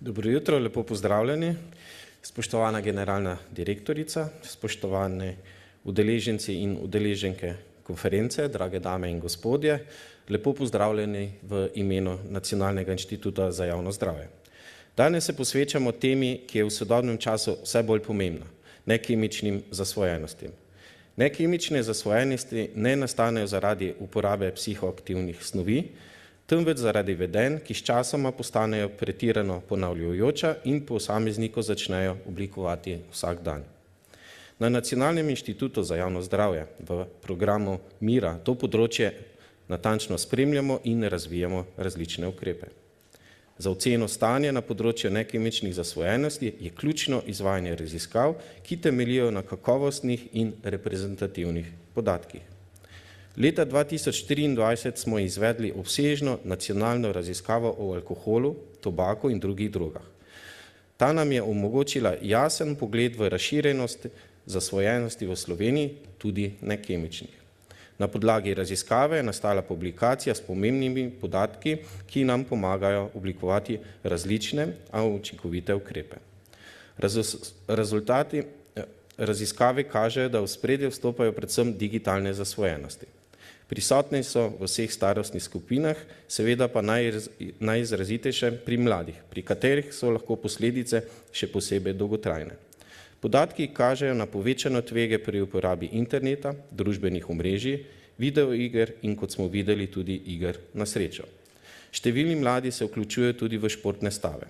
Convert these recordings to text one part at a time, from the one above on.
Dobro jutro, lepo pozdravljeni. Spoštovana generalna direktorica, spoštovani udeleženci in udeleženke konference, drage dame in gospodje, lepo pozdravljeni v imenu Nacionalnega inštituta za javno zdravje. Danes se posvečamo temi, ki je v sodobnem času vse bolj pomembna, nekemičnim zasvojenostim. Nekemične zasvojenosti ne nastanejo zaradi uporabe psihoaktivnih snovi, temveč zaradi vedenj, ki sčasoma postanejo pretirano ponavljajoča in posamezniku začnejo oblikovati vsak dan. Na Nacionalnem inštitutu za javno zdravje v programu Mira to področje natančno spremljamo in razvijamo različne ukrepe. Za oceno stanja na področju nekemičnih zasvojenosti je ključno izvajanje raziskav, ki temeljijo na kakovostnih in reprezentativnih podatkih. Leta 2023 smo izvedli obsežno nacionalno raziskavo o alkoholu, tobaku in drugih drogah. Ta nam je omogočila jasen pogled v razširjenost zasvojenosti v Sloveniji, tudi nekemičnih. Na podlagi raziskave je nastala publikacija s pomembnimi podatki, ki nam pomagajo oblikovati različne, a učinkovite ukrepe. Rezultati raziskave kažejo, da v ospredje vstopajo predvsem digitalne zasvojenosti. Prisotne so v vseh starostnih skupinah, seveda pa najizrazitejše pri mladih, pri katerih so lahko posledice še posebej dolgotrajne. Podatki kažejo na povečano tvege pri uporabi interneta, družbenih omrežij, videoiger in, kot smo videli, tudi iger na srečo. Številni mladi se vključujejo tudi v športne stave.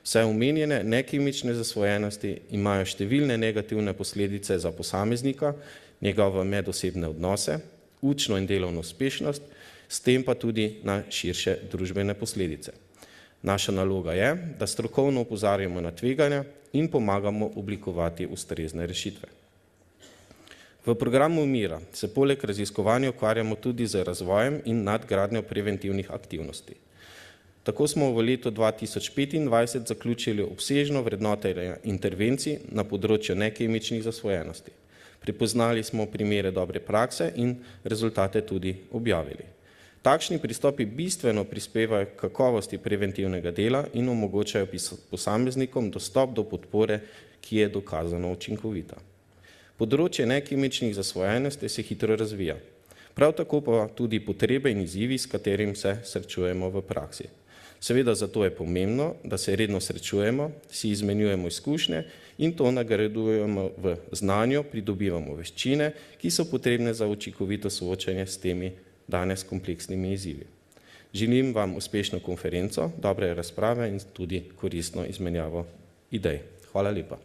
Vse omenjene nekemične zasvojenosti imajo številne negativne posledice za posameznika, njegove medosebne odnose, učno in delovno uspešnost, s tem pa tudi na širše družbene posledice. Naša naloga je, da strokovno opozarjamo na tveganja in pomagamo oblikovati ustrezne rešitve. V programu Mira se poleg raziskovanja ukvarjamo tudi z razvojem in nadgradnjo preventivnih aktivnosti. Tako smo v letu 2025 zaključili obsežno vrednotenje intervencij na področju nekemičnih zasvojenosti. Prepoznali smo primere dobre prakse in rezultate tudi objavili. Takšni pristopi bistveno prispevajo k kakovosti preventivnega dela in omogočajo posameznikom dostop do podpore, ki je dokazano učinkovita. Področje nekemičnih zasvojenosti se hitro razvija. Prav tako pa tudi potrebe in izzivi, s katerim se srečujemo v praksi. Seveda zato je pomembno, da se redno srečujemo, si izmenjujemo izkušnje in to nagradujemo v znanju, pridobivamo veščine, ki so potrebne za učinkovito soočanje s temi danes kompleksnimi izzivi. Želim vam uspešno konferenco, dobre razprave in tudi koristno izmenjavo idej. Hvala lepa.